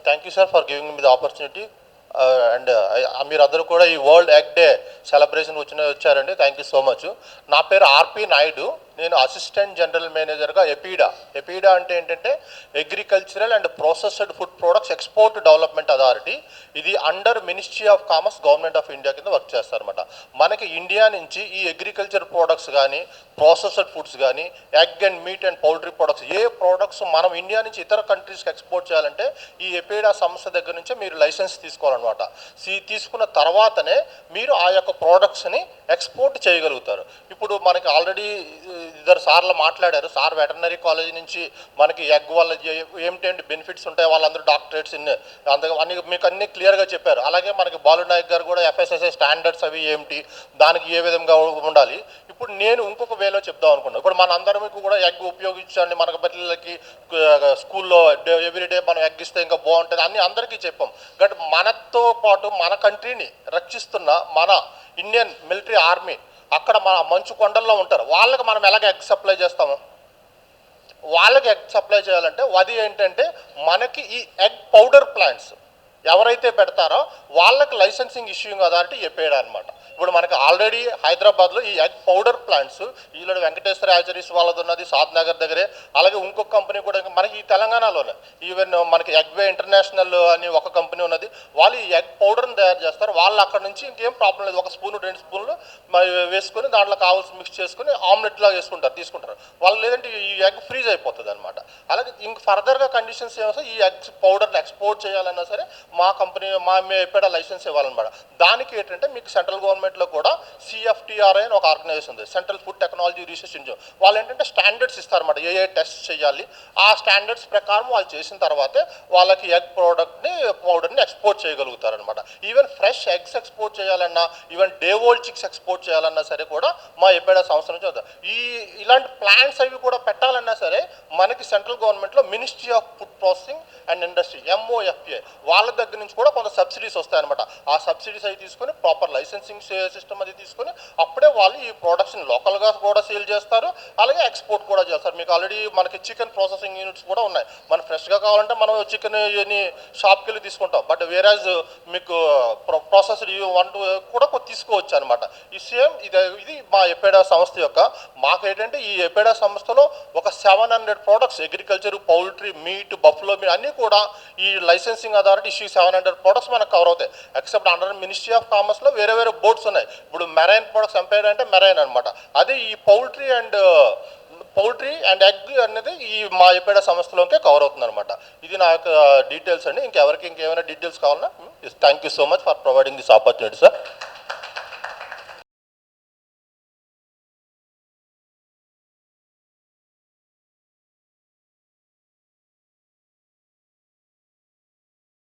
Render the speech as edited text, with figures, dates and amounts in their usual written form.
Thank you, sir, for giving me the opportunity. And మీరందరూ కూడా ఈ వరల్డ్ ఎగ్ డే సెలబ్రేషన్ వచ్చారండి. Thank you so much. నా పేరు ఆర్పి నాయుడు. నేను అసిస్టెంట్ జనరల్ మేనేజర్గా ఎపీడా అంటే ఏంటంటే agricultural and processed food products export development authority. ఇది under ministry of commerce government of India కింద వర్క్ చేస్తారన్నమాట. మనకి ఇండియా నుంచి ఈ అగ్రికల్చర్ ప్రోడక్ట్స్ కానీ ప్రాసెస్డ్ ఫుడ్స్ కానీ egg and meat and poultry products ఏ ప్రోడక్ట్స్ మనం ఇండియా నుంచి ఇతర కంట్రీస్కి ఎక్స్పోర్ట్ చేయాలంటే ఈ ఎపీడా సంస్థ దగ్గర నుంచే మీరు లైసెన్స్ తీసుకోవాలన్నమాట. తీసుకున్న తర్వాతనే మీరు ఆ యొక్క ప్రోడక్ట్స్ని ఎక్స్పోర్ట్ చేయగలుగుతారు. ఇప్పుడు మనకి ఆల్రెడీ ఇద్దరు సార్లు మాట్లాడారు. సార్ వెటర్నరీ కాలేజ్ నుంచి మనకి ఎగ్ వల్ల ఏమిటంటే బెనిఫిట్స్ ఉంటాయి, వాళ్ళందరూ డాక్టరేట్స్ అన్ని మీకు అన్నీ క్లియర్గా చెప్పారు. అలాగే మనకి బాలు నాయక్ గారు కూడా FSSAI స్టాండర్డ్స్ అవి ఏమిటి, దానికి ఏ విధంగా ఉండాలి. ఇప్పుడు నేను ఇంకొక వేలో చెప్దాం అనుకున్నాను. ఇప్పుడు మన అందరికీ కూడా ఎగ్ ఉపయోగించండి, మనకు పిల్లలకి స్కూల్లో ఎవ్రీడే మనం ఎగ్ ఇస్తే ఇంకా బాగుంటుంది అని అందరికీ చెప్పాం. బట్ మనతో పాటు మన కంట్రీని రక్షిస్తున్న మన ఇండియన్ మిలిటరీ ఆర్మీ అక్కడ మన మంచు కొండల్లో ఉంటారు. వాళ్ళకి మనం ఎలాగ ఎగ్ సప్లై చేస్తాము? వాళ్ళకి ఎగ్ సప్లై చేయాలంటే అది ఏంటంటే మనకి ఈ ఎగ్ పౌడర్ ప్లాంట్స్ ఎవరైతే పెడతారో వాళ్ళకి లైసెన్సింగ్ ఇష్యూయింగ్ అథారిటీ ఎపీడా అనమాట. ఇప్పుడు మనకి ఆల్రెడీ హైదరాబాద్లో ఈ ఎగ్ పౌడర్ ప్లాంట్స్ ఈలోని వెంకటేశ్వర యాచరీస్ వాళ్ళది ఉన్నది సాద్ నగర్ దగ్గరే. అలాగే ఇంకొక కంపెనీ కూడా మనకి ఈ తెలంగాణలోనే ఈవెన్ మనకి ఎగ్వే ఇంటర్నేషనల్ అని ఒక కంపెనీ ఉన్నది. వాళ్ళు ఈ ఎగ్ పౌడర్ని తయారు చేస్తారు. వాళ్ళు అక్కడ నుంచి ఇంకేం ప్రాబ్లం లేదు, 1 స్పూన్ 2 స్పూన్లు వేసుకొని దాంట్లో కావాల్సి మిక్స్ చేసుకుని ఆమ్లెట్లా తీసుకుంటారు వాళ్ళు. లేదంటే ఈ ఎగ్ ఫ్రీజ్ అయిపోతుంది అనమాట. అలాగే ఇంక ఫర్దర్గా కండిషన్స్ ఏమో ఈ ఎగ్ పౌడర్ని ఎక్స్పోర్ట్ చేయాలన్నా సరే మా కంపెనీ మేము ఎప్పుడైనా లైసెన్స్ ఇవ్వాలన్నమాట. దానికి ఏంటంటే మీకు సెంట్రల్ గవర్నమెంట్లో కూడా CFTRI అని ఒక ఆర్గనైజేషన్ ఉంది, central food technology research institute. వాళ్ళు ఏంటంటే స్టాండర్డ్స్ ఇస్తారన్నమాట, ఏ టెస్ట్ చేయాలి. ఆ స్టాండర్డ్స్ ప్రకారం వాళ్ళు చేసిన తర్వాతే వాళ్ళకి ఎగ్ పౌడర్ని ఎక్స్పోర్ట్ చేయగలుగుతారనమాట. ఈవెన్ ఫ్రెష్ ఎగ్స్ ఎక్స్పోర్ట్ చేయాలన్నా, even day old chicks export చేయాలన్నా సరే కూడా మా ఎప్పుడైనా సంవత్సరం నుంచి అవుతుంది. ఇలాంటి ప్లాన్స్ అవి కూడా పెట్టాలన్నా సరే మనకి సెంట్రల్ గవర్నమెంట్లో ministry of food processing and industry MOFA వాళ్ళ దగ్గర నుంచి కూడా కొంత సబ్సిడీస్ వస్తాయన్నమాట. ఆ సబ్సిడీస్ అవి తీసుకొని ప్రాపర్ లైసెన్సింగ్ సిస్టమ్ అది తీసుకొని అప్పుడే వాళ్ళు ఈ ప్రొడక్ట్ని లోకల్గా కూడా సేల్ చేస్తారు, అలాగే ఎక్స్పోర్ట్ కూడా చేస్తారు. మీకు ఆల్రెడీ మనకి చికెన్ ప్రాసెసింగ్ యూనిట్స్ కూడా ఉన్నాయి. మనం ఫ్రెష్గా కావాలంటే మనం చికెన్ షాప్కి వెళ్ళి తీసుకుంటాం. బట్ వేరేజ్ మీకు ప్రాసెస్డ్ కూడా తీసుకోవచ్చు అనమాట. ఈ సేమ్ ఇది మా ఎపీడా సంస్థ యొక్క మాకేంటంటే ఈ ఎపీడా సంస్థలో ఒక 700 products agriculture, poultry, meet, buffalo meet అన్నీ కూడా ఈ లైసెన్సింగ్ అథారిటీ ఇష్యూ 700 ప్రోడక్ట్స్ మనకు కవర్ అవుతాయి. ఎక్సెప్ట్ అండర్ మినిస్ట్రీ ఆఫ్ కామర్స్లో వేరే బోర్డ్స్ ఉన్నాయి. ఇప్పుడు మెరైన్ ప్రొడక్ట్స్ ఎంపైర్ అంటే మెరైన్ అనమాట. అదే ఈ పౌల్ట్రీ అండ్ ఎగ్ అనేది ఈ మా ఎపీడా సంస్థలోకే కవర్ అవుతుంది అనమాట. ఇది నా యొక్క డీటెయిల్స్ అండి. ఇంకెవరికి ఇంకేమైనా డీటెయిల్స్ కావాలన్నా thank you so much for providing this opportunity sir.